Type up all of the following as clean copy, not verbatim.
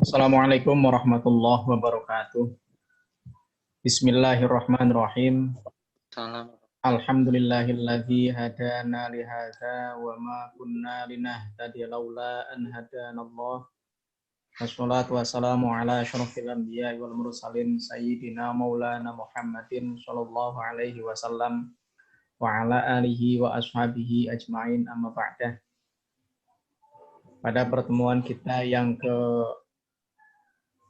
Assalamualaikum warahmatullahi wabarakatuh. Bismillahirrahmanirrahim. Salam. Alhamdulillahilladzi hadana li hadza wa ma kunna linahtadiya laula an hadanallah. Wassalatu wassalamu ala asyrofil anbiya'i wal mursalin sayyidina maulana Muhammadin sallallahu alaihi wasallam wa ala alihi wa ashabihi ajmain amma ba'dah. Pada pertemuan kita yang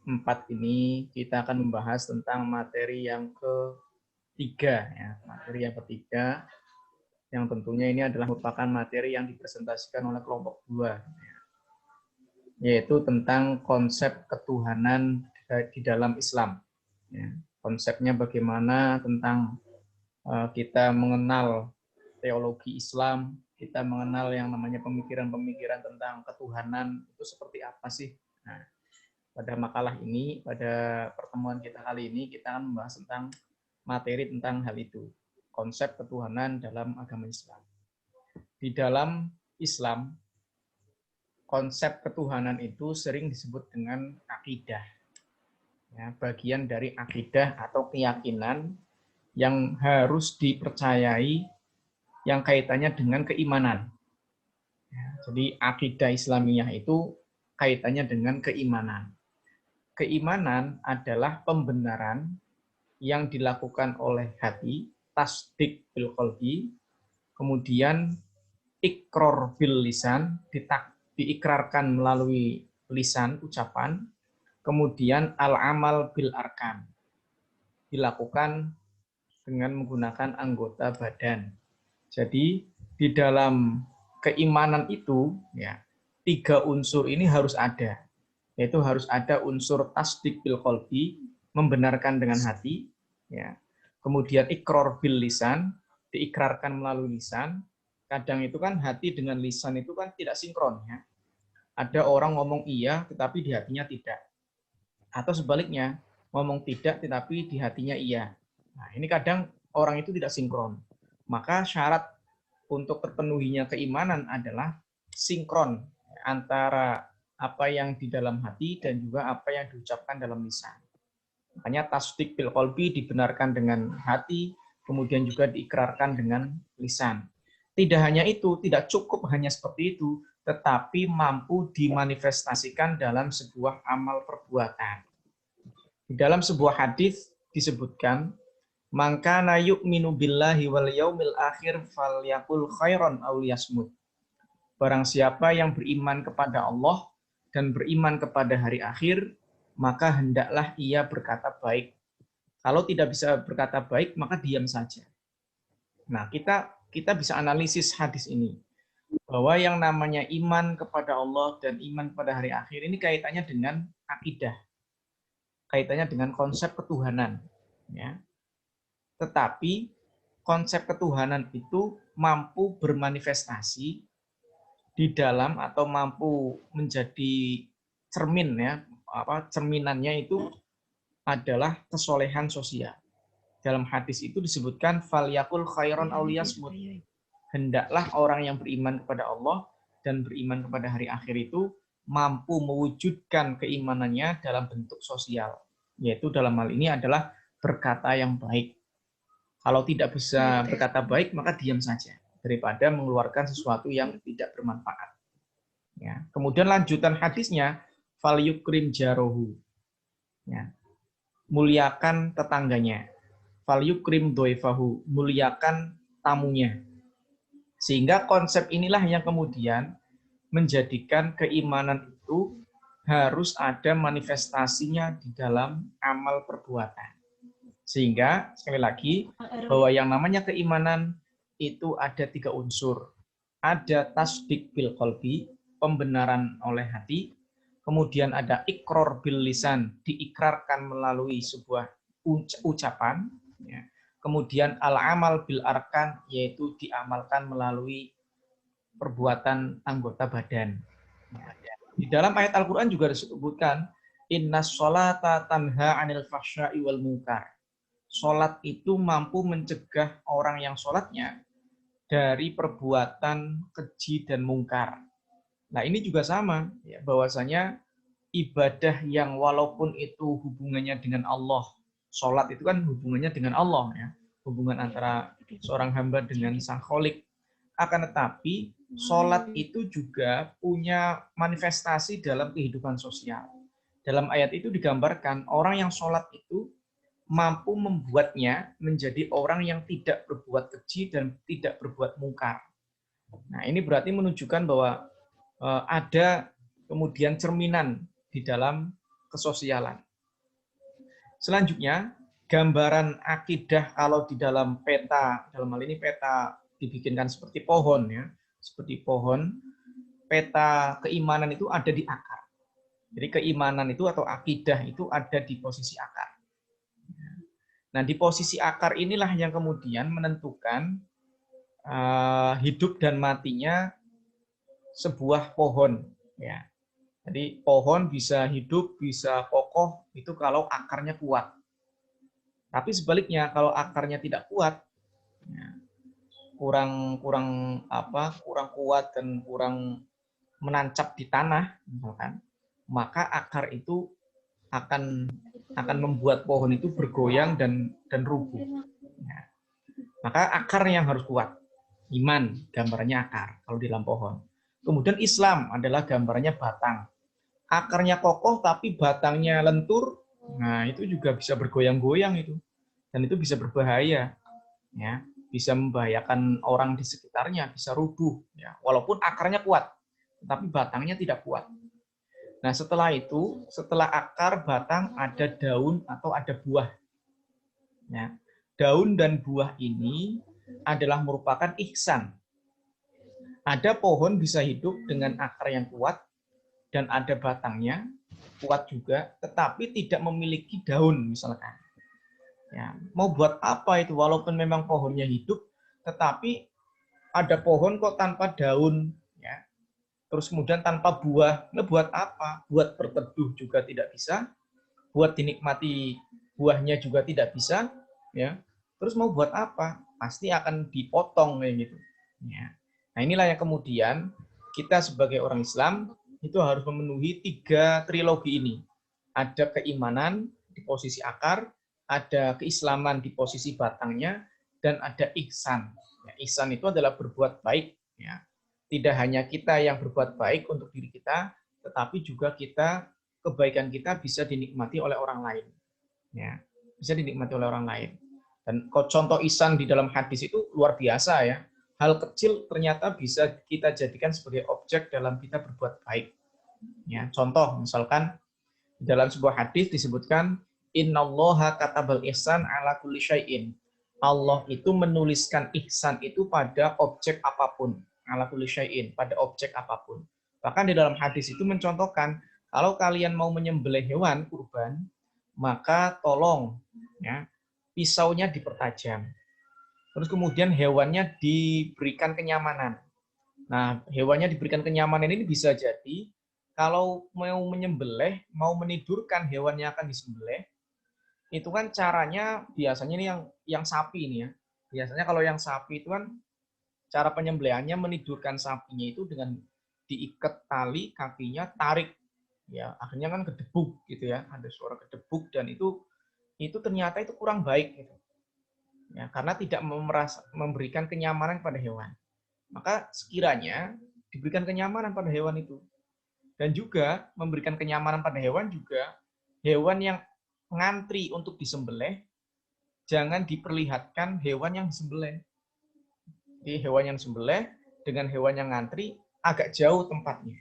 keempat ini kita akan membahas tentang materi yang ketiga, ya. Materi yang ketiga yang tentunya ini adalah merupakan materi yang dipresentasikan oleh kelompok 2, yaitu tentang konsep ketuhanan di dalam Islam. Ya. Konsepnya bagaimana tentang kita mengenal teologi Islam, kita mengenal yang namanya pemikiran-pemikiran tentang ketuhanan itu seperti apa sih. Nah, pada makalah ini, pada pertemuan kita kali ini, kita akan membahas tentang materi tentang hal itu. Konsep ketuhanan dalam agama Islam. Di dalam Islam, konsep ketuhanan itu sering disebut dengan akidah. Ya, bagian dari akidah atau keyakinan yang harus dipercayai yang kaitannya dengan keimanan. Ya, jadi akidah Islamiyah itu kaitannya dengan keimanan. Keimanan adalah pembenaran yang dilakukan oleh hati, tasdik bil qalbi, kemudian ikror bil lisan, diikrarkan melalui lisan, ucapan, kemudian al-amal bil arkan, dilakukan dengan menggunakan anggota badan. Jadi di dalam keimanan itu, ya, 3 unsur ini harus ada, yaitu harus ada unsur tasdik bil qalbi, membenarkan dengan hati, ya. Kemudian ikror bil lisan, diikrarkan melalui lisan. Kadang itu kan hati dengan lisan itu kan tidak sinkron, ya. Ada orang ngomong iya tetapi di hatinya tidak. Atau sebaliknya, ngomong tidak tetapi di hatinya iya. Nah, ini kadang orang itu tidak sinkron. Maka syarat untuk terpenuhinya keimanan adalah sinkron antara apa yang di dalam hati dan juga apa yang diucapkan dalam lisan. Makanya tasdik bil qalbi dibenarkan dengan hati, kemudian juga diikrarkan dengan lisan. Tidak hanya itu, tidak cukup hanya seperti itu, tetapi mampu dimanifestasikan dalam sebuah amal perbuatan. Di dalam sebuah hadis disebutkan, "Man kana yu'minu billahi wal yaumil akhir falyaqul khairan aw liyasmut." Barang siapa yang beriman kepada Allah dan beriman kepada hari akhir, maka hendaklah ia berkata baik. Kalau tidak bisa berkata baik, maka diam saja. Nah, kita bisa analisis hadis ini, bahwa yang namanya iman kepada Allah dan iman pada hari akhir ini kaitannya dengan akidah, kaitannya dengan konsep ketuhanan. Ya. Tetapi konsep ketuhanan itu mampu bermanifestasi di dalam atau mampu menjadi cermin, ya, cerminannya itu adalah kesolehan sosial. Dalam hadis itu disebutkan falyakul khairon aw liyasmut. Hendaklah orang yang beriman kepada Allah dan beriman kepada hari akhir itu mampu mewujudkan keimanannya dalam bentuk sosial, yaitu dalam hal ini adalah berkata yang baik. Kalau tidak bisa berkata baik, maka diam saja daripada mengeluarkan sesuatu yang tidak bermanfaat. Ya. Kemudian lanjutan hadisnya, fal yukrim jarohu. Ya. Muliakan tetangganya. Fal yukrim doifahu. Muliakan tamunya. Sehingga konsep inilah yang kemudian menjadikan keimanan itu harus ada manifestasinya di dalam amal perbuatan. Sehingga, sekali lagi, bahwa yang namanya keimanan itu ada 3 unsur. Ada tasdik bil qalbi, pembenaran oleh hati. Kemudian ada ikror bil lisan, diikrarkan melalui sebuah ucapan. Ya. Kemudian al-amal bil arkan, yaitu diamalkan melalui perbuatan anggota badan. Ya. Di dalam ayat Al-Quran juga disebutkan, inna sholata tanha anil fahsya'i wal munkar. Sholat itu mampu mencegah orang yang sholatnya dari perbuatan keji dan mungkar. Nah, ini juga sama, ya, bahwasanya ibadah yang walaupun itu hubungannya dengan Allah, sholat itu kan hubungannya dengan Allah ya, hubungan antara seorang hamba dengan sang Kholik. Akan tetapi sholat itu juga punya manifestasi dalam kehidupan sosial. Dalam ayat itu digambarkan orang yang sholat itu mampu membuatnya menjadi orang yang tidak berbuat keji dan tidak berbuat mungkar. Nah, ini berarti menunjukkan bahwa ada kemudian cerminan di dalam kesosialan. Selanjutnya, gambaran akidah kalau di dalam peta, dalam hal ini peta dibikinkan seperti pohon ya, seperti pohon, peta keimanan itu ada di akar. Jadi keimanan itu atau akidah itu ada di posisi akar. Nah, di posisi akar inilah yang kemudian menentukan hidup dan matinya sebuah pohon. Ya. Jadi pohon bisa hidup, bisa kokoh itu kalau akarnya kuat. Tapi sebaliknya kalau akarnya tidak kuat, ya, kurang kuat dan kurang menancap di tanah, misalkan, maka akar itu akan membuat pohon itu bergoyang dan rubuh. Ya. Maka akar yang harus kuat. Iman, gambarnya akar kalau di dalam pohon. Kemudian Islam adalah gambarnya batang. Akarnya kokoh tapi batangnya lentur, nah itu juga bisa bergoyang-goyang itu. Dan itu bisa berbahaya. Ya, bisa membahayakan orang di sekitarnya, bisa rubuh. Ya. Walaupun akarnya kuat, tetapi batangnya tidak kuat. Nah, setelah itu, setelah akar, batang, ada daun atau ada buah. Ya. Daun dan buah ini adalah merupakan ihsan. Ada pohon bisa hidup dengan akar yang kuat, dan ada batangnya, kuat juga, tetapi tidak memiliki daun misalkan. Ya, mau buat apa itu, walaupun memang pohonnya hidup, tetapi ada pohon kok tanpa daun, ya. Terus kemudian tanpa buah, nah buat apa? Buat berteduh juga tidak bisa, buat dinikmati buahnya juga tidak bisa, ya. Terus mau buat apa? Pasti akan dipotong kayak gitu. Ya. Nah inilah yang kemudian kita sebagai orang Islam itu harus memenuhi 3 trilogi ini. Ada keimanan di posisi akar, ada keislaman di posisi batangnya, dan ada ihsan. Ya, ihsan itu adalah berbuat baik. Ya. Tidak hanya kita yang berbuat baik untuk diri kita, tetapi juga kebaikan kita bisa dinikmati oleh orang lain. Ya, bisa dinikmati oleh orang lain. Dan contoh ihsan di dalam hadis itu luar biasa ya. Hal kecil ternyata bisa kita jadikan sebagai objek dalam kita berbuat baik. Ya, contoh misalkan dalam sebuah hadis disebutkan innallaha katabal ihsan ala kulli syai'in. Allah itu menuliskan ihsan itu pada objek apapun, ala kulli syai'in, pada objek apapun. Bahkan di dalam hadis itu mencontohkan kalau kalian mau menyembelih hewan kurban, maka tolong ya, pisaunya dipertajam. Terus kemudian hewannya diberikan kenyamanan. Nah, hewannya diberikan kenyamanan ini bisa jadi kalau mau menyembelih, mau menidurkan hewan yang akan disembelih, itu kan caranya biasanya ini yang sapi ini ya. Biasanya kalau yang sapi itu kan cara penyembelihannya menidurkan sapinya itu dengan diikat tali kakinya, tarik ya, akhirnya kan kedebuk gitu ya, ada suara kedebuk dan itu ternyata itu kurang baik gitu. Ya, karena tidak memberikan kenyamanan pada hewan. Maka sekiranya diberikan kenyamanan pada hewan itu. Dan juga memberikan kenyamanan pada hewan juga, hewan yang ngantri untuk disembelih, jangan diperlihatkan hewan yang disembelih. Jadi hewan yang disembelih dengan hewan yang ngantri agak jauh tempatnya.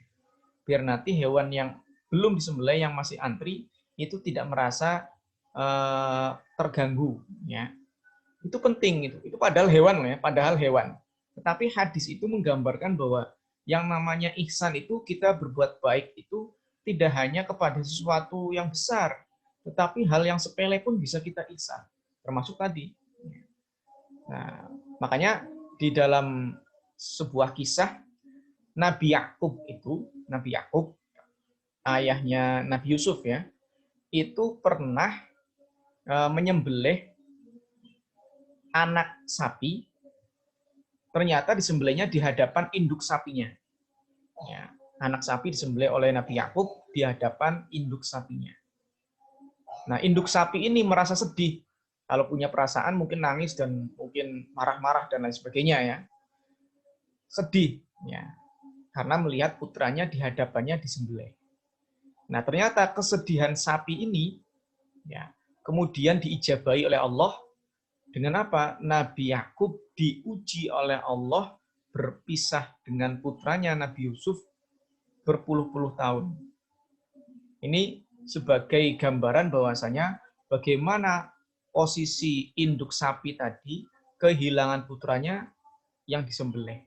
Biar nanti hewan yang belum disembelih, yang masih antri, itu tidak merasa terganggu. Ya. Itu penting, itu padahal hewan ya, padahal hewan. Tetapi hadis itu menggambarkan bahwa yang namanya ihsan itu kita berbuat baik itu tidak hanya kepada sesuatu yang besar, tetapi hal yang sepele pun bisa kita ihsan. Termasuk tadi. Nah, makanya di dalam sebuah kisah Nabi Yakub ayahnya Nabi Yusuf ya, itu pernah menyembelih anak sapi, ternyata disembelihnya di hadapan induk sapinya. Ya. anak sapi disembelih oleh Nabi Yakub di hadapan induk sapinya. Nah, induk sapi ini merasa sedih. Kalau punya perasaan mungkin nangis dan mungkin marah-marah dan lain sebagainya ya. Sedih ya. Karena melihat putranya di hadapannya disembelih. Nah, ternyata kesedihan sapi ini ya, kemudian diijabahi oleh Allah dengan apa? Nabi Yakub diuji oleh Allah berpisah dengan putranya Nabi Yusuf berpuluh-puluh tahun. Ini sebagai gambaran bahwasanya bagaimana posisi induk sapi tadi kehilangan putranya yang disembelih.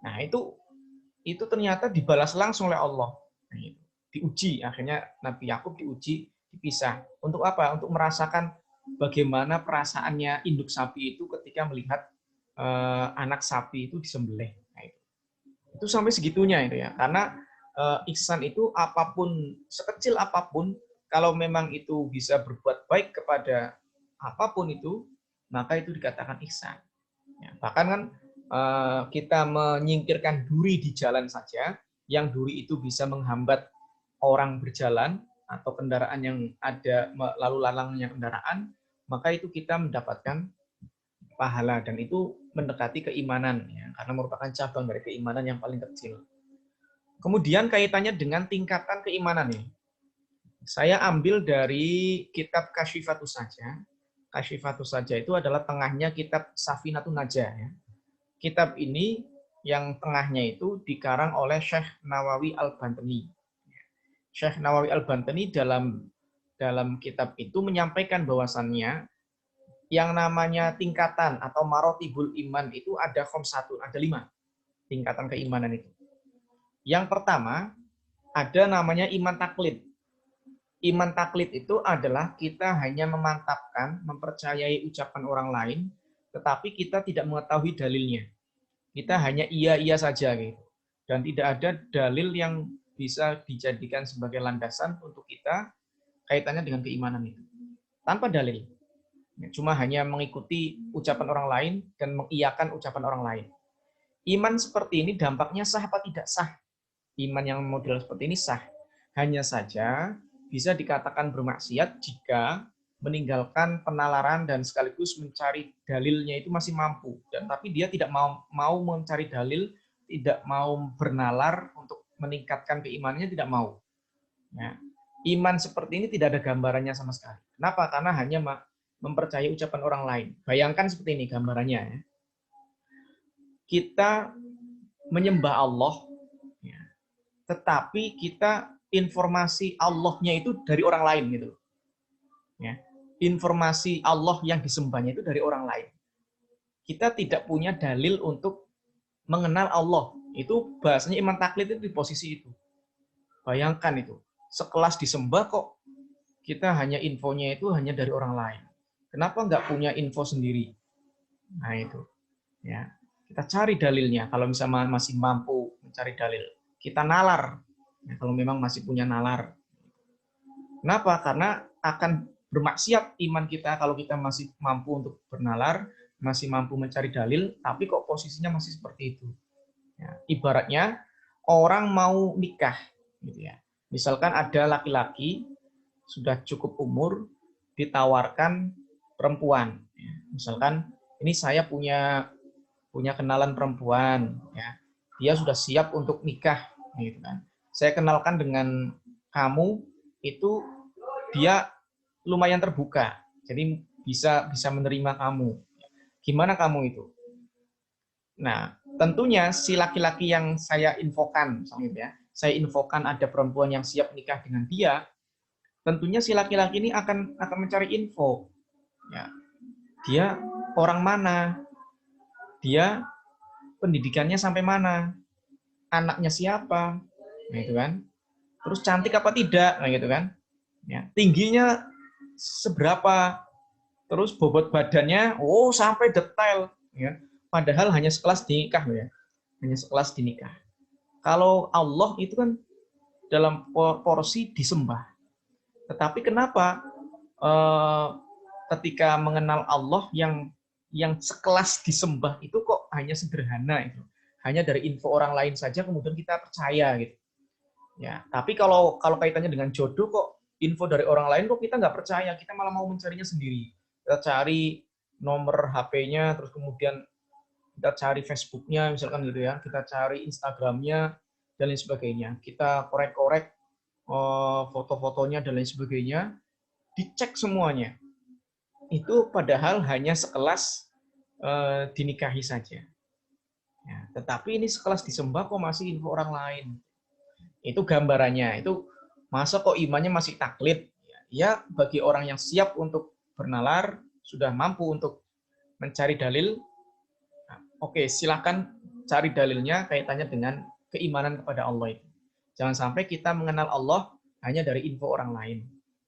Nah, itu ternyata dibalas langsung oleh Allah. Nah, itu. Diuji, akhirnya Nabi Yakub diuji, dipisah. Untuk apa? Untuk merasakan bagaimana perasaannya induk sapi itu ketika melihat anak sapi itu disembelih. Nah, itu sampai segitunya itu ya. Karena ihsan itu apapun, sekecil apapun, kalau memang itu bisa berbuat baik kepada apapun itu, maka itu dikatakan ihsan. Ya, bahkan kan kita menyingkirkan duri di jalan saja, yang duri itu bisa menghambat orang berjalan atau kendaraan yang ada lalu lalangnya kendaraan, maka itu kita mendapatkan pahala dan itu mendekati keimanan ya, karena merupakan cabang dari keimanan yang paling kecil. Kemudian kaitannya dengan tingkatan keimanan nih. Saya ambil dari kitab Kasyifatus Saja. Kasyifatus Saja itu adalah tengahnya kitab Safinatun Najah ya. Kitab ini yang tengahnya itu dikarang oleh Syekh Nawawi Al-Bantani. Syekh Nawawi Al-Bantani dalam kitab itu menyampaikan bahwasannya yang namanya tingkatan atau marotibul iman itu ada khamsatun, ada 5 tingkatan keimanan itu. Yang pertama, ada namanya iman taklid. Iman taklid itu adalah kita hanya memantapkan, mempercayai ucapan orang lain, tetapi kita tidak mengetahui dalilnya. Kita hanya iya-iya saja gitu. Dan tidak ada dalil yang bisa dijadikan sebagai landasan untuk kita kaitannya dengan keimanan itu. Tanpa dalil. Cuma hanya mengikuti ucapan orang lain dan mengiyakan ucapan orang lain. Iman seperti ini dampaknya sah apa tidak sah? Iman yang model seperti ini sah. Hanya saja bisa dikatakan bermaksiat jika meninggalkan penalaran dan sekaligus mencari dalilnya itu masih mampu. Dan tapi dia tidak mau mencari dalil, tidak mau bernalar untuk meningkatkan keimanannya, tidak mau. Ya. Iman seperti ini tidak ada gambarannya sama sekali. Kenapa? Karena hanya mempercayai ucapan orang lain. Bayangkan seperti ini gambarannya. Ya. Kita menyembah Allah, ya, tetapi kita informasi Allahnya itu dari orang lain gitu. Ya. Informasi Allah yang disembahnya itu dari orang lain. Kita tidak punya dalil untuk mengenal Allah. Itu bahasanya iman taklid itu di posisi itu. Bayangkan itu. Sekelas disembah kok kita hanya infonya itu hanya dari orang lain. Kenapa nggak punya info sendiri? Nah itu. Ya. Kita cari dalilnya. Kalau misalnya masih mampu mencari dalil. Kita nalar. Ya, kalau memang masih punya nalar. Kenapa? Karena akan bermaksiat iman kita kalau kita masih mampu untuk bernalar, masih mampu mencari dalil, tapi kok posisinya masih seperti itu. Ya, ibaratnya orang mau nikah, gitu ya. Misalkan ada laki-laki sudah cukup umur ditawarkan perempuan. Ya. Misalkan ini saya punya kenalan perempuan, ya. Dia sudah siap untuk nikah, gitu kan. Saya kenalkan dengan kamu itu dia lumayan terbuka, jadi bisa menerima kamu. Gimana kamu itu? Nah, tentunya si laki-laki yang saya infokan, misalnya ya, saya infokan ada perempuan yang siap nikah dengan dia, tentunya si laki-laki ini akan mencari info. Ya, dia orang mana? Dia pendidikannya sampai mana? Anaknya siapa? Nah, itu kan. Terus cantik apa tidak? Nah, gitu kan. Ya, tingginya seberapa? Terus bobot badannya, sampai detail. Ya. Padahal hanya sekelas dinikah, ya. Hanya sekelas dinikah. Kalau Allah itu kan dalam porsi disembah. Tetapi kenapa ketika mengenal Allah yang sekelas disembah itu kok hanya sederhana itu, hanya dari info orang lain saja kemudian kita percaya gitu. Ya, tapi kalau kaitannya dengan jodoh kok info dari orang lain kok kita nggak percaya, kita malah mau mencarinya sendiri. Kita cari nomor HP-nya, terus kemudian kita cari Facebook-nya, misalkan gitu ya, kita cari Instagram-nya dan lain sebagainya. Kita korek-korek foto-fotonya dan lain sebagainya, dicek semuanya. Itu padahal hanya sekelas dinikahi saja. Ya, tetapi ini sekelas disembah kok masih info orang lain. Itu gambarannya. Itu masa kok imannya masih taklid? Ya, bagi orang yang siap untuk bernalar, sudah mampu untuk mencari dalil, nah, oke, silakan cari dalilnya kaitannya dengan keimanan kepada Allah itu. Jangan sampai kita mengenal Allah hanya dari info orang lain.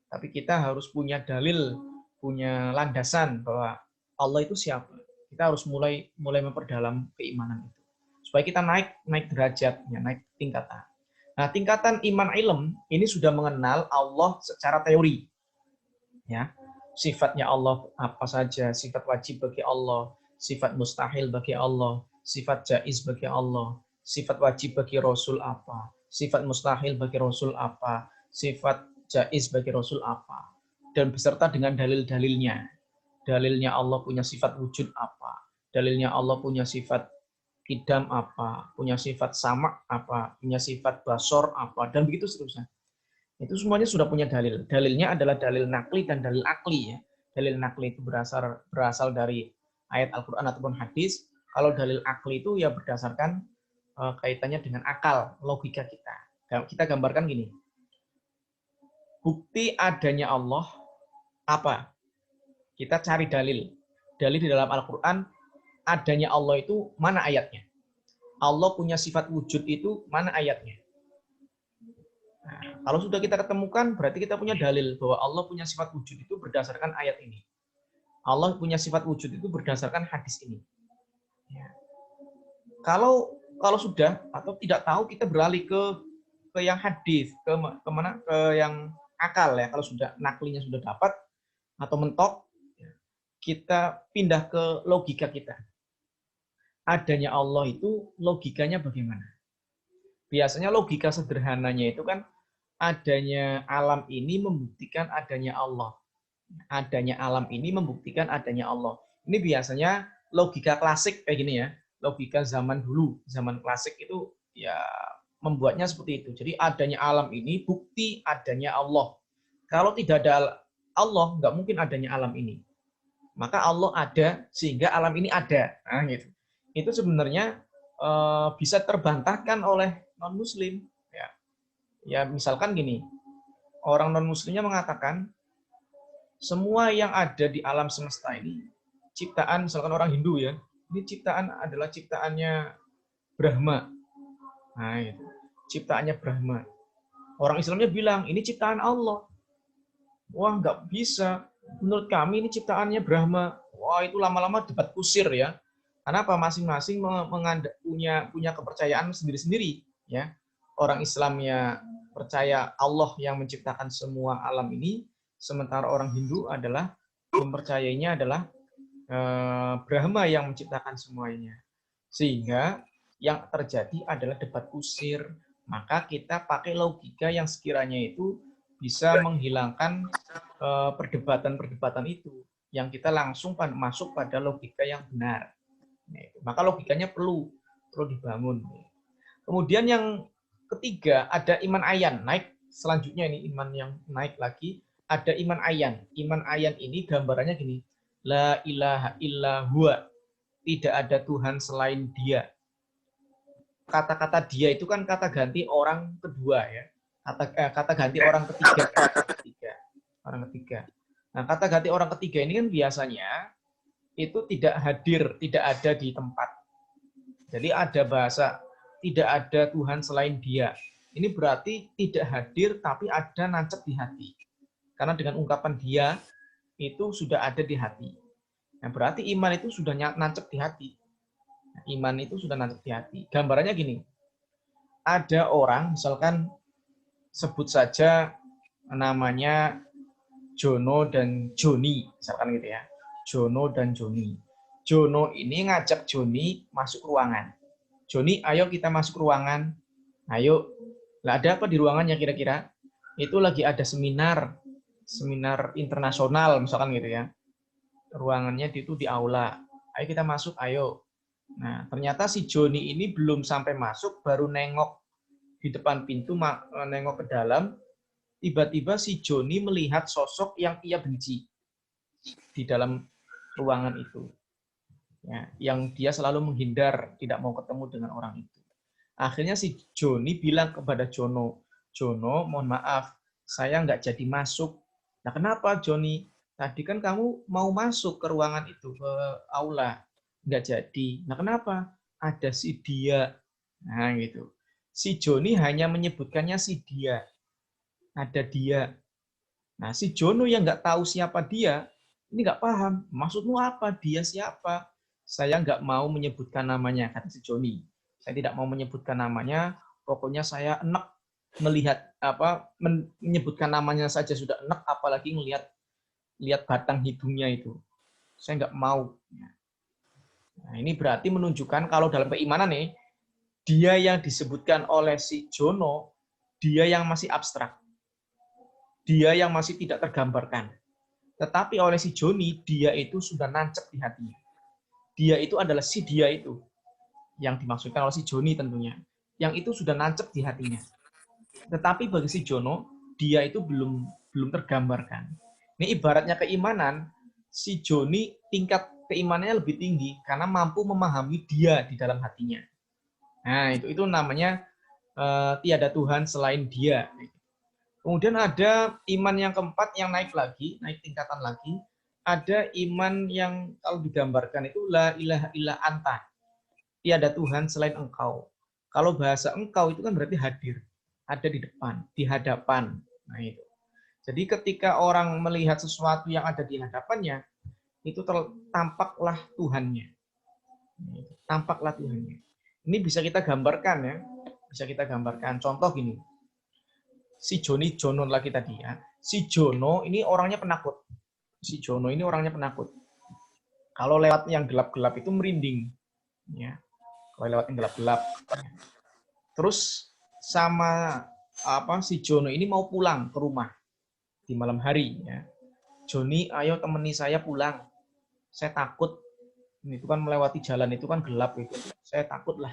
Tapi kita harus punya dalil, punya landasan bahwa Allah itu siapa. Kita harus mulai memperdalam keimanan itu. Supaya kita naik derajat, ya, naik tingkatan. Nah, tingkatan iman ilm ini sudah mengenal Allah secara teori. Ya. Sifatnya Allah apa saja, sifat wajib bagi Allah, sifat mustahil bagi Allah, sifat jaiz bagi Allah, sifat wajib bagi Rasul apa, sifat mustahil bagi Rasul apa, sifat jaiz bagi Rasul apa, dan beserta dengan dalil-dalilnya. Dalilnya Allah punya sifat wujud apa, dalilnya Allah punya sifat kidam apa, punya sifat sama apa, punya sifat basor apa, dan begitu seterusnya. Itu semuanya sudah punya dalil. Dalilnya adalah dalil nakli dan dalil akli ya. Dalil nakli itu berasal dari ayat Al-Quran ataupun hadis. Kalau dalil akli itu ya berdasarkan kaitannya dengan akal, logika kita. Kita gambarkan gini. Bukti adanya Allah apa? Kita cari dalil. Dalil di dalam Al-Quran, adanya Allah itu mana ayatnya? Allah punya sifat wujud itu mana ayatnya? Nah, kalau sudah kita ketemukan, berarti kita punya dalil bahwa Allah punya sifat wujud itu berdasarkan ayat ini. Allah punya sifat wujud itu berdasarkan hadis ini. Ya. Kalau sudah atau tidak tahu, kita beralih ke yang hadis, ke mana? Ke yang akal ya. Kalau sudah naklinya sudah dapat atau mentok, kita pindah ke logika kita. Adanya Allah itu logikanya bagaimana? Biasanya logika sederhananya itu kan adanya alam ini membuktikan adanya Allah. Adanya alam ini membuktikan adanya Allah. Ini biasanya logika klasik kayak gini ya. Logika zaman dulu, zaman klasik itu ya membuatnya seperti itu. Jadi adanya alam ini bukti adanya Allah. Kalau tidak ada Allah, nggak mungkin adanya alam ini. Maka Allah ada sehingga alam ini ada. Nah, gitu. Itu sebenarnya bisa terbantahkan oleh non-muslim. Ya, misalkan gini, orang non-muslimnya mengatakan semua yang ada di alam semesta ini ciptaan, misalkan orang Hindu ya, ini ciptaan adalah ciptaannya Brahma. Nah, itu. Ciptaannya Brahma. Orang Islamnya bilang ini ciptaan Allah. Wah, nggak bisa. Menurut kami ini ciptaannya Brahma. Wah, itu lama-lama debat kusir ya. Kenapa? Masing-masing punya kepercayaan sendiri-sendiri ya. Orang Islamnya percaya Allah yang menciptakan semua alam ini, sementara orang Hindu adalah mempercayainya adalah Brahma yang menciptakan semuanya. Sehingga yang terjadi adalah debat kusir. Maka kita pakai logika yang sekiranya itu bisa menghilangkan perdebatan-perdebatan itu. Yang kita langsung masuk pada logika yang benar. Maka logikanya perlu dibangun. Kemudian yang ketiga ada iman ayan, naik selanjutnya ini iman yang naik lagi, ada iman ayan. Iman ayan ini gambarannya gini, la ilaha illa huwa, tidak ada Tuhan selain Dia. Kata-kata Dia itu kan kata ganti orang kedua ya, kata ganti orang ketiga. Orang ketiga. Nah, kata ganti orang ketiga ini kan biasanya itu tidak hadir, tidak ada di tempat. Jadi ada bahasa tidak ada Tuhan selain Dia. Ini berarti tidak hadir tapi ada nancep di hati. Karena dengan ungkapan Dia itu sudah ada di hati. Nah, berarti iman itu sudah nancep di hati. Iman itu sudah nancep di hati. Gambarannya gini. Ada orang misalkan sebut saja namanya Jono dan Joni, misalkan gitu ya. Jono dan Joni. Jono ini ngajak Joni masuk ruangan. Joni, ayo kita masuk ruangan. Ayo Lah ada apa di ruangannya kira-kira? Itu lagi ada seminar internasional misalkan gitu ya. Ruangannya itu di aula. Ayo kita masuk, ayo. Nah, ternyata si Joni ini belum sampai masuk, baru nengok di depan pintu, nengok ke dalam, tiba-tiba si Joni melihat sosok yang ia benci di dalam ruangan itu. Ya, yang dia selalu menghindar, tidak mau ketemu dengan orang itu. Akhirnya si Joni bilang kepada Jono, Jono, mohon maaf, saya nggak jadi masuk. Nah, kenapa Joni? Tadi kan kamu mau masuk ke ruangan itu, ke aula. Nggak jadi. Nah, kenapa? Ada si dia. Nah, gitu. Si Joni hanya menyebutkannya si dia. Ada dia. Nah, si Jono yang nggak tahu siapa dia, ini nggak paham. Maksudmu apa? Dia siapa? Saya nggak mau menyebutkan namanya, kata si Joni. Saya tidak mau menyebutkan namanya. Pokoknya saya enak melihat menyebutkan namanya saja sudah enak, apalagi lihat batang hidungnya itu. Saya nggak mau. Nah, ini berarti menunjukkan kalau dalam keimanan nih, dia yang disebutkan oleh si Jono, dia yang masih abstrak. Dia yang masih tidak tergambarkan. Tetapi oleh si Joni, dia itu sudah nancep di hatinya. Dia itu adalah si dia itu. Yang dimaksudkan oleh si Joni tentunya. Yang itu sudah nancep di hatinya. Tetapi bagi si Jono, dia itu belum tergambarkan. Ini ibaratnya keimanan, si Joni tingkat keimanannya lebih tinggi karena mampu memahami dia di dalam hatinya. Nah, itu namanya tiada Tuhan selain dia. Kemudian ada iman yang keempat yang naik lagi, naik tingkatan lagi. Ada iman yang kalau digambarkan itu la ilaha illa anta. Tiada Tuhan selain engkau. Kalau bahasa engkau itu kan berarti hadir. Ada di depan, di hadapan. Nah itu. Jadi ketika orang melihat sesuatu yang ada di hadapannya, itu tampaklah Tuhannya. Tampaklah Tuhannya. Ini bisa kita gambarkan ya. Bisa kita gambarkan. Contoh gini. Si Jono lagi tadi ya. Si Jono ini orangnya penakut. Si Jono ini orangnya penakut. Kalau lewat yang gelap-gelap itu merinding. Ya. Kalau lewat yang gelap-gelap. Ya. Terus sama si Jono ini mau pulang ke rumah di malam hari. Ya. Joni, ayo temani saya pulang. Saya takut. Ini itu kan melewati jalan itu kan gelap itu. Saya takut lah.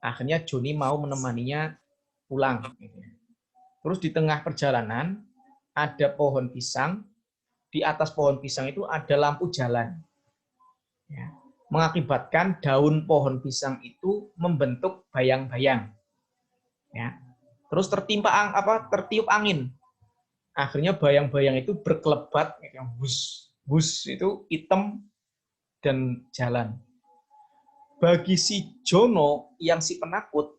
Akhirnya Joni mau menemaninya pulang. Terus di tengah perjalanan ada pohon pisang, di atas pohon pisang itu ada lampu jalan. Ya. Mengakibatkan daun pohon pisang itu membentuk bayang-bayang. Ya. Terus tertiup angin. Akhirnya bayang-bayang itu berkelebat, bus itu hitam dan jalan. Bagi si Jono yang penakut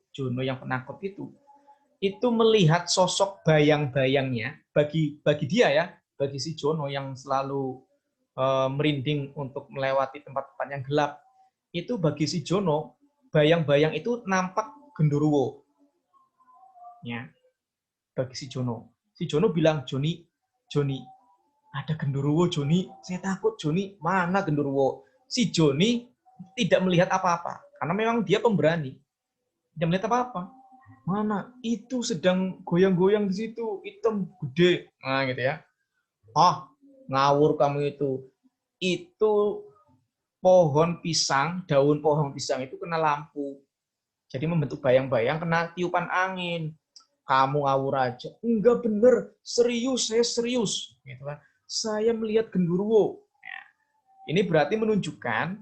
itu melihat sosok bayang-bayangnya bagi dia ya, bagi si Jono yang selalu merinding untuk melewati tempat-tempat yang gelap, itu bagi si Jono bayang-bayang itu nampak genderuwo. Ya, bagi si Jono bilang, Joni, ada genderuwo Joni, saya takut Joni, mana genderuwo? Si Joni tidak melihat apa-apa karena memang dia pemberani, tidak melihat apa-apa. Mana? Itu sedang goyang-goyang di situ, hitam gede. Nah, gitu ya. Oh, ngawur kamu itu. Itu pohon pisang, daun pohon pisang itu kena lampu. Jadi membentuk bayang-bayang kena tiupan angin. Kamu ngawur aja. Enggak bener, serius, saya serius. Gitu kan. Saya melihat genderuwo. Ini berarti menunjukkan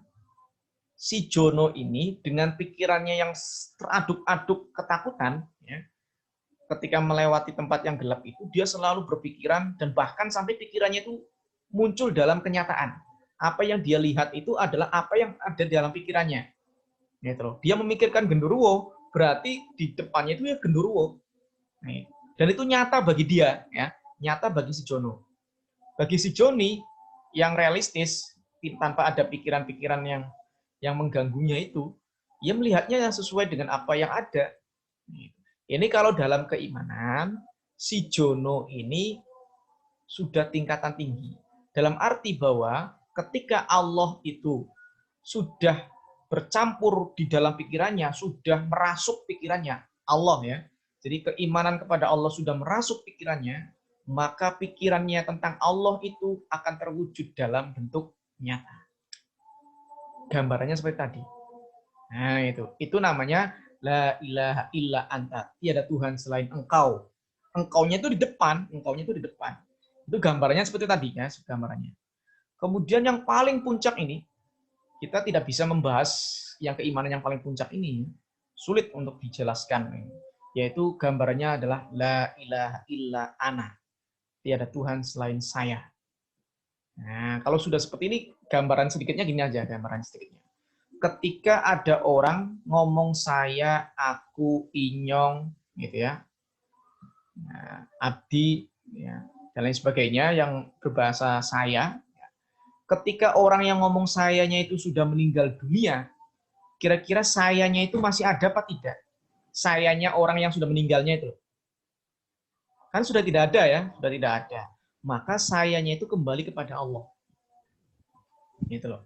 si Jono ini dengan pikirannya yang teraduk-aduk ketakutan, ya, ketika melewati tempat yang gelap itu, dia selalu berpikiran dan bahkan sampai pikirannya itu muncul dalam kenyataan. Apa yang dia lihat itu adalah apa yang ada di dalam pikirannya. Dia memikirkan genderuwo, berarti di depannya itu ya genderuwo. Dan itu nyata bagi dia, ya, nyata bagi si Jono. Bagi si Joni yang realistis, tanpa ada pikiran-pikiran yang mengganggunya itu, ia melihatnya yang sesuai dengan apa yang ada. Ini kalau dalam keimanan, si Jono ini sudah tingkatan tinggi. Dalam arti bahwa ketika Allah itu sudah bercampur di dalam pikirannya, sudah merasuk pikirannya, Allah ya. Jadi keimanan kepada Allah sudah merasuk pikirannya, maka pikirannya tentang Allah itu akan terwujud dalam bentuk nyata. Gambarannya seperti tadi. Nah, itu namanya la ilaha illa anta. Tiada Tuhan selain engkau. Engkaunya itu di depan, engkaunya itu di depan. Itu gambarannya seperti tadi ya, gambarannya. Kemudian yang paling puncak ini, kita tidak bisa membahas yang keimanan yang paling puncak ini. Sulit untuk dijelaskan. Yaitu gambarannya adalah la ilaha illa ana. Tiada Tuhan selain saya. Nah, kalau sudah seperti ini, gambaran sedikitnya gini aja, gambaran sedikitnya. Ketika ada orang ngomong saya, aku, Inyong, gitu ya, nah, Abdi, ya, dan lain sebagainya yang berbahasa saya, ketika orang yang ngomong sayanya itu sudah meninggal dunia, kira-kira sayanya itu masih ada apa tidak? Sayanya orang yang sudah meninggalnya itu. Kan sudah tidak ada ya, sudah tidak ada. Maka sayanya itu kembali kepada Allah. Gitu loh.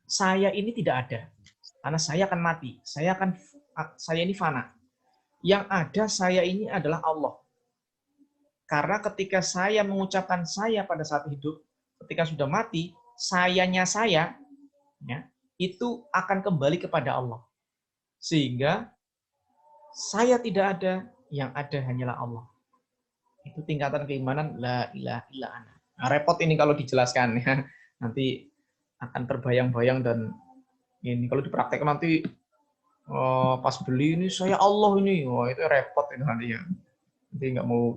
Saya ini tidak ada. Karena saya akan mati. Saya ini fana. Yang ada saya ini adalah Allah. Karena ketika saya mengucapkan saya pada saat hidup, ketika sudah mati, sayanya saya ya, itu akan kembali kepada Allah. Sehingga saya tidak ada, yang ada hanyalah Allah. Itu tingkatan keimanan la ilaha illa ana. Nah, repot ini kalau dijelaskan ya. Nanti akan terbayang-bayang dan ini kalau dipraktekkan nanti pas beli ini saya Allah ini. Wah, itu repot itu nantinya. Nanti nggak mau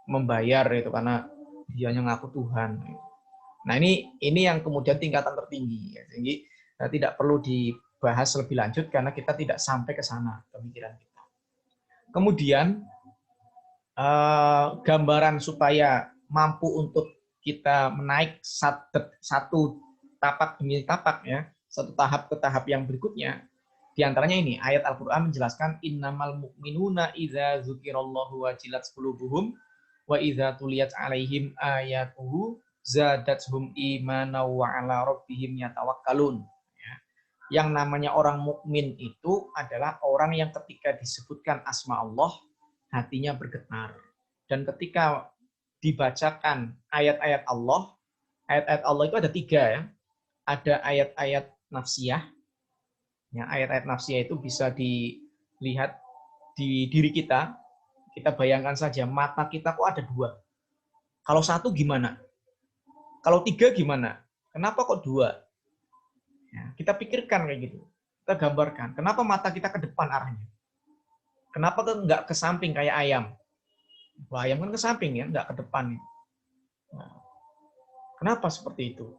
membayar itu karena dianya ngaku Tuhan. Nah, ini yang kemudian tingkatan tertinggi ya. Sehingga tidak perlu dibahas lebih lanjut karena kita tidak sampai ke sana pemikiran kita. Kemudian gambaran supaya mampu untuk kita menaik satu tapak demi tapak ya, satu tahap ke tahap yang berikutnya. Di antaranya ini ayat Al-Qur'an menjelaskan innamal mu'minuna idza dzukirallahu wajilat qulubuhum wa idza tuliyat 'alaihim ayatuhu zadatuhum imana wa 'ala rabbihim yatawakkalun. Ya. Yang namanya orang mukmin itu adalah orang yang ketika disebutkan asma Allah hatinya bergetar. Dan ketika dibacakan ayat-ayat Allah itu ada 3 ya. Ada ayat-ayat nafsiyah. Ya, ayat-ayat nafsiyah itu bisa dilihat di diri kita. Kita bayangkan saja mata kita kok ada 2. Kalau 1 gimana? Kalau 3 gimana? Kenapa kok 2? Ya, kita pikirkan kayak gitu. Kita gambarkan. Kenapa mata kita ke depan arahnya? Kenapa nggak ke samping kayak ayam? Wah, ayam kan ke samping ya, nggak ke depan. Nah, kenapa seperti itu?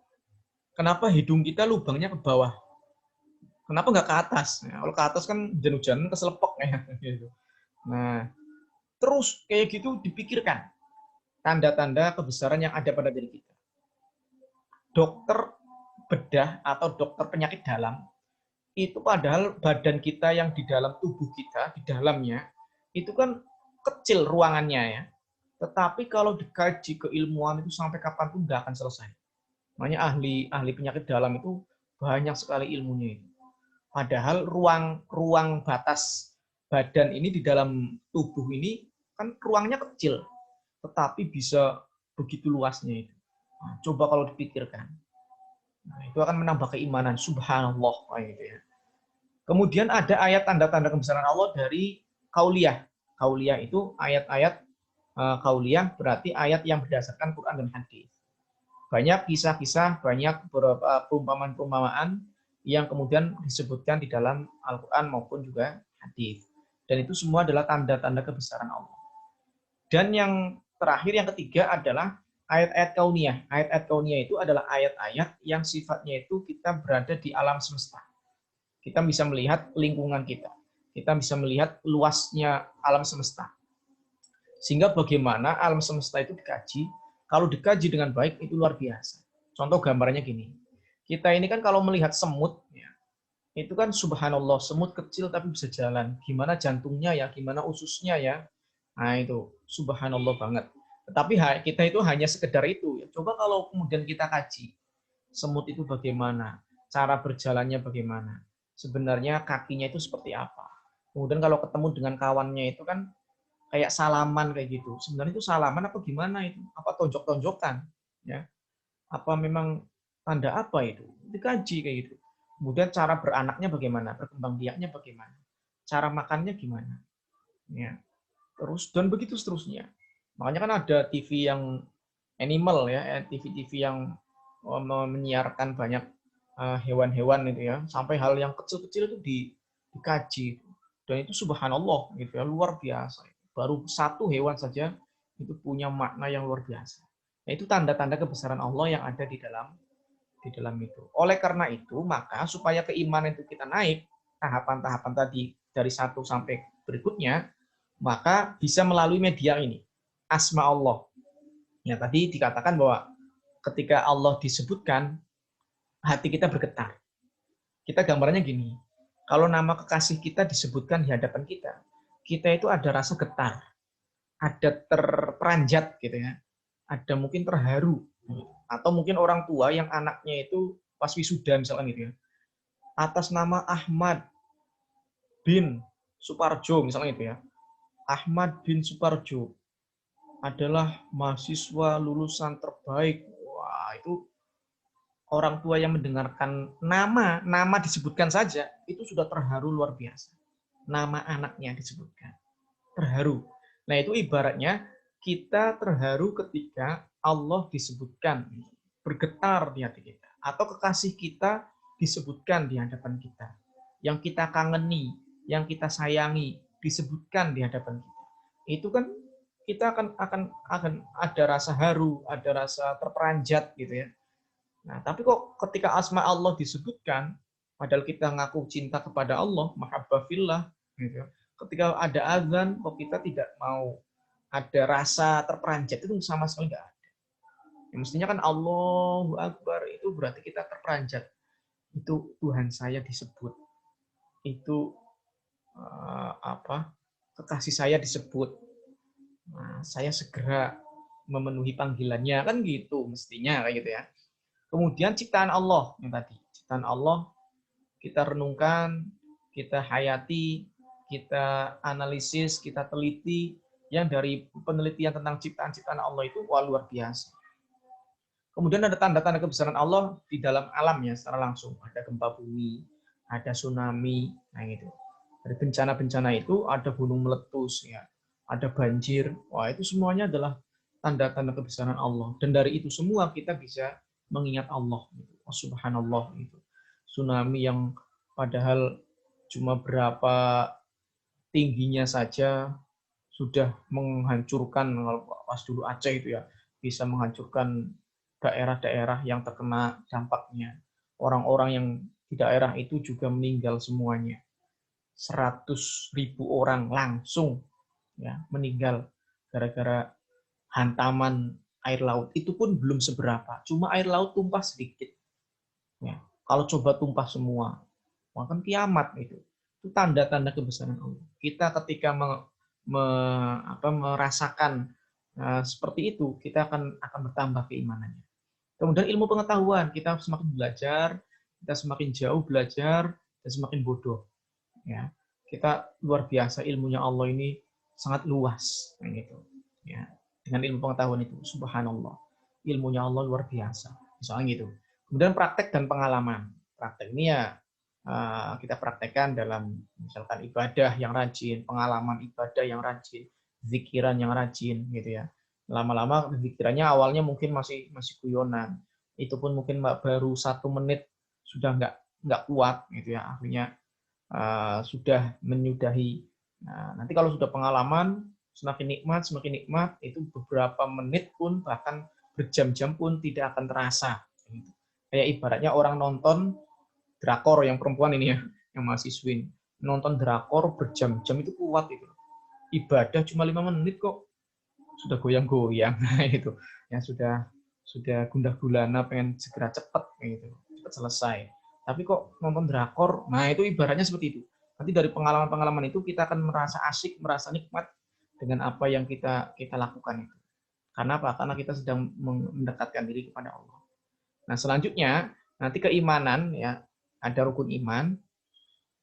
Kenapa hidung kita lubangnya ke bawah? Kenapa nggak ke atas? Nah, kalau ke atas kan hujan-hujan keselepok ya. Nah, terus kayak gitu dipikirkan tanda-tanda kebesaran yang ada pada diri kita. Dokter bedah atau dokter penyakit dalam itu padahal badan kita yang di dalam tubuh kita, di dalamnya, itu kan kecil ruangannya ya. Tetapi kalau dikaji keilmuan itu sampai kapanpun nggak akan selesai. Makanya ahli penyakit dalam itu banyak sekali ilmunya itu. Padahal ruang batas badan ini di dalam tubuh ini kan ruangnya kecil, tetapi bisa begitu luasnya itu. Nah, coba kalau dipikirkan. Nah, itu akan menambah keimanan. Subhanallah. Gitu ya. Kemudian ada ayat tanda-tanda kebesaran Allah dari kauliyah. Kauliyah itu ayat-ayat kauliyah berarti ayat yang berdasarkan Quran dan hadis. Banyak kisah-kisah, banyak beberapa perumpamaan-perumpamaan yang kemudian disebutkan di dalam Al-Quran maupun juga hadis. Dan itu semua adalah tanda-tanda kebesaran Allah. Dan yang terakhir, yang ketiga adalah ayat-ayat kauniyah. Ayat-ayat kauniyah itu adalah ayat-ayat yang sifatnya itu kita berada di alam semesta. Kita bisa melihat lingkungan kita. Kita bisa melihat luasnya alam semesta. Sehingga bagaimana alam semesta itu dikaji, kalau dikaji dengan baik itu luar biasa. Contoh gambarnya gini, kita ini kan kalau melihat semut, ya, itu kan subhanallah, semut kecil tapi bisa jalan. Gimana jantungnya ya, gimana ususnya ya. Nah itu, subhanallah banget. Tetapi kita itu hanya sekedar itu. Coba kalau kemudian kita kaji, semut itu bagaimana, cara berjalannya bagaimana, sebenarnya kakinya itu seperti apa, Kemudian kalau ketemu dengan kawannya itu kan kayak salaman kayak gitu. Sebenarnya itu salaman apa gimana itu? Apa tonjok-tonjokan? Ya. Apa memang tanda apa itu? Dikaji kayak gitu. Kemudian cara beranaknya bagaimana? Berkembang biaknya bagaimana? Cara makannya gimana? Ya. Terus dan begitu seterusnya. Makanya kan ada TV yang animal ya, TV-TV yang menyiarkan banyak hewan-hewan itu ya, sampai hal yang kecil-kecil itu dikaji. Dan itu subhanallah gitu ya, luar biasa. Baru satu hewan saja itu punya makna yang luar biasa. Nah, itu tanda-tanda kebesaran Allah yang ada di dalam itu. Oleh karena itu, maka supaya keimanan itu kita naik, tahapan-tahapan tadi dari satu sampai berikutnya, maka bisa melalui media ini, asma Allah. Ya, tadi dikatakan bahwa ketika Allah disebutkan, hati kita bergetar. Kita gambarnya gini, kalau nama kekasih kita disebutkan di hadapan kita, kita itu ada rasa getar, ada terperanjat gitu ya, ada mungkin terharu, atau mungkin orang tua yang anaknya itu pas wisuda misalkan gitu ya, atas nama Ahmad bin Suparjo misalnya itu ya, Ahmad bin Suparjo adalah mahasiswa lulusan terbaik. Wah, itu orang tua yang mendengarkan nama disebutkan saja, itu sudah terharu luar biasa. Nama anaknya disebutkan. Terharu. Nah, itu ibaratnya kita terharu ketika Allah disebutkan, bergetar di hati kita. Atau kekasih kita disebutkan di hadapan kita. Yang kita kangeni, yang kita sayangi, disebutkan di hadapan kita. Itu kan kita akan ada rasa haru, ada rasa terperanjat gitu ya. Nah, tapi kok ketika asma Allah disebutkan, padahal kita ngaku cinta kepada Allah, mahabbah fillah, gitu. Ketika ada azan, kok kita tidak mau ada rasa terperanjat, itu sama sekali nggak ada. Ya, mestinya kan Allahu Akbar, itu berarti kita terperanjat. Itu Tuhan saya disebut. Itu kekasih saya disebut. Nah, saya segera memenuhi panggilannya, kan gitu mestinya kayak gitu ya. Kemudian ciptaan Allah yang tadi, ciptaan Allah kita renungkan, kita hayati, kita analisis, kita teliti, yang dari penelitian tentang ciptaan-ciptaan Allah itu wah, luar biasa. Kemudian ada tanda-tanda kebesaran Allah di dalam alamnya secara langsung. Ada gempa bumi, ada tsunami, nah itu. Dari bencana-bencana itu ada gunung meletus, ya, ada banjir. Wah, itu semuanya adalah tanda-tanda kebesaran Allah. Dan dari itu semua kita bisa mengingat Allah. Oh, subhanallah. Gitu. Tsunami yang padahal cuma berapa tingginya saja sudah menghancurkan, pas dulu Aceh itu ya, bisa menghancurkan daerah-daerah yang terkena dampaknya. Orang-orang yang di daerah itu juga meninggal semuanya. 100.000 orang langsung ya meninggal gara-gara hantaman air laut. Itu pun belum seberapa, cuma air laut tumpah sedikit. Ya, kalau coba tumpah semua, maka kiamat itu. Itu tanda-tanda kebesaran Allah. Kita ketika merasakan seperti itu, kita akan bertambah keimanannya. Kemudian ilmu pengetahuan, kita semakin belajar, kita semakin jauh belajar, dan semakin bodoh. Ya, kita luar biasa ilmunya Allah ini sangat luas, gitu. Ya, dengan ilmu pengetahuan itu, subhanallah, ilmunya Allah luar biasa. Misalnya gitu. Kemudian praktek dan pengalaman. Praktek ini ya kita praktekkan dalam misalkan ibadah yang rajin, pengalaman ibadah yang rajin, zikiran yang rajin, gitu ya. Lama-lama zikirannya awalnya mungkin masih guyonan, itu pun mungkin baru 1 menit sudah nggak kuat, gitu ya. Akhirnya sudah menyudahi. Nah, nanti kalau sudah pengalaman, semakin nikmat, itu beberapa menit pun bahkan berjam-jam pun tidak akan terasa. Kayak ibaratnya orang nonton drakor yang perempuan ini ya, yang mahasiswin, nonton drakor berjam-jam itu kuat itu. Ibadah cuma 5 menit kok sudah goyang-goyang, nah itu. Ya sudah gundah gulana pengen segera cepet gitu, cepet selesai. Tapi kok nonton drakor, nah itu ibaratnya seperti itu. Nanti dari pengalaman-pengalaman itu kita akan merasa asik, merasa nikmat dengan apa yang kita lakukan itu. Karena apa? Karena kita sedang mendekatkan diri kepada Allah. Nah, selanjutnya nanti keimanan ya, ada rukun iman.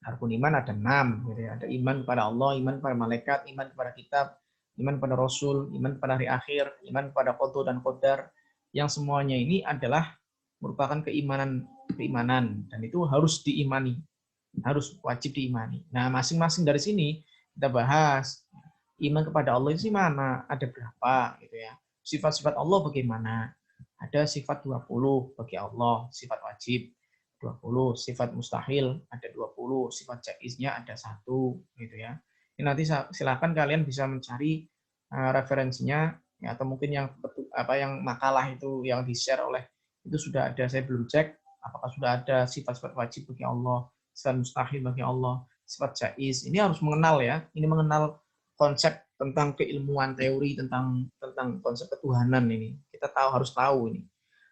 Rukun iman ada 6, gitu ya. Ada iman kepada Allah, iman kepada malaikat, iman kepada kitab, iman kepada Rasul, iman kepada hari akhir, iman kepada qada dan qadar. Yang semuanya ini adalah merupakan keimanan dan itu harus diimani, harus wajib diimani. Nah, masing-masing dari sini kita bahas iman kepada Allah itu mana, ada berapa, gitu ya. Sifat-sifat Allah bagaimana? Ada sifat 20 bagi Allah, sifat wajib 20, sifat mustahil ada 20, sifat jaiznya ada 1, gitu ya. Ini nanti silakan kalian bisa mencari referensinya ya, atau mungkin yang makalah itu yang di-share oleh itu sudah ada, saya belum cek apakah sudah ada sifat-sifat wajib bagi Allah, sifat mustahil bagi Allah, sifat jaiz. Ini harus mengenal ya, ini mengenal konsep tentang keilmuan teori tentang konsep ketuhanan ini. Kita harus tahu ini.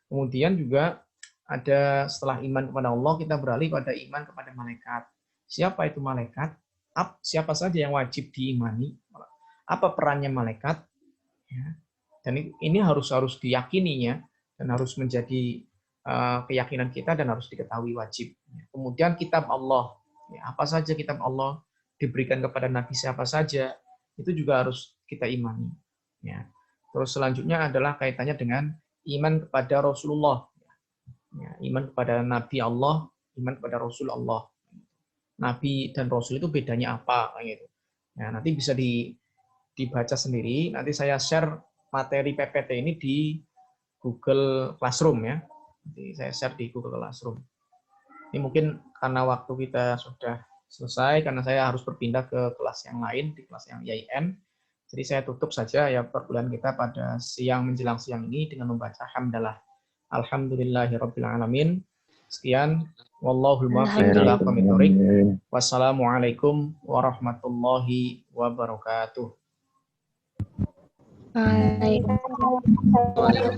Kemudian juga ada setelah iman kepada Allah, kita beralih pada iman kepada malaikat. Siapa itu malaikat? Siapa saja yang wajib diimani? Apa perannya malaikat? Ya. Dan ini harus diyakininya dan harus menjadi keyakinan kita dan harus diketahui wajib. Kemudian kitab Allah. Ya, apa saja kitab Allah diberikan kepada Nabi siapa saja, itu juga harus kita imani. Ya. Terus selanjutnya adalah kaitannya dengan iman kepada Rasulullah. Ya, iman kepada Nabi Allah, iman kepada Rasul Allah. Nabi dan Rasul itu bedanya apa? Gitu. Ya, nanti bisa dibaca sendiri. Nanti saya share materi PPT ini di Google Classroom ya. Nanti saya share di Google Classroom. Ini mungkin karena waktu kita sudah selesai, karena saya harus berpindah ke kelas yang lain, di kelas yang IAIN. Jadi saya tutup saja ya perkuliahan kita pada siang menjelang siang ini dengan membaca hamdalah. Alhamdulillahirabbil alamin. Sekian, wallahul muwaffiq ila aqwamit thoriq. Wassalamualaikum warahmatullahi wabarakatuh. Waalaikumsalam.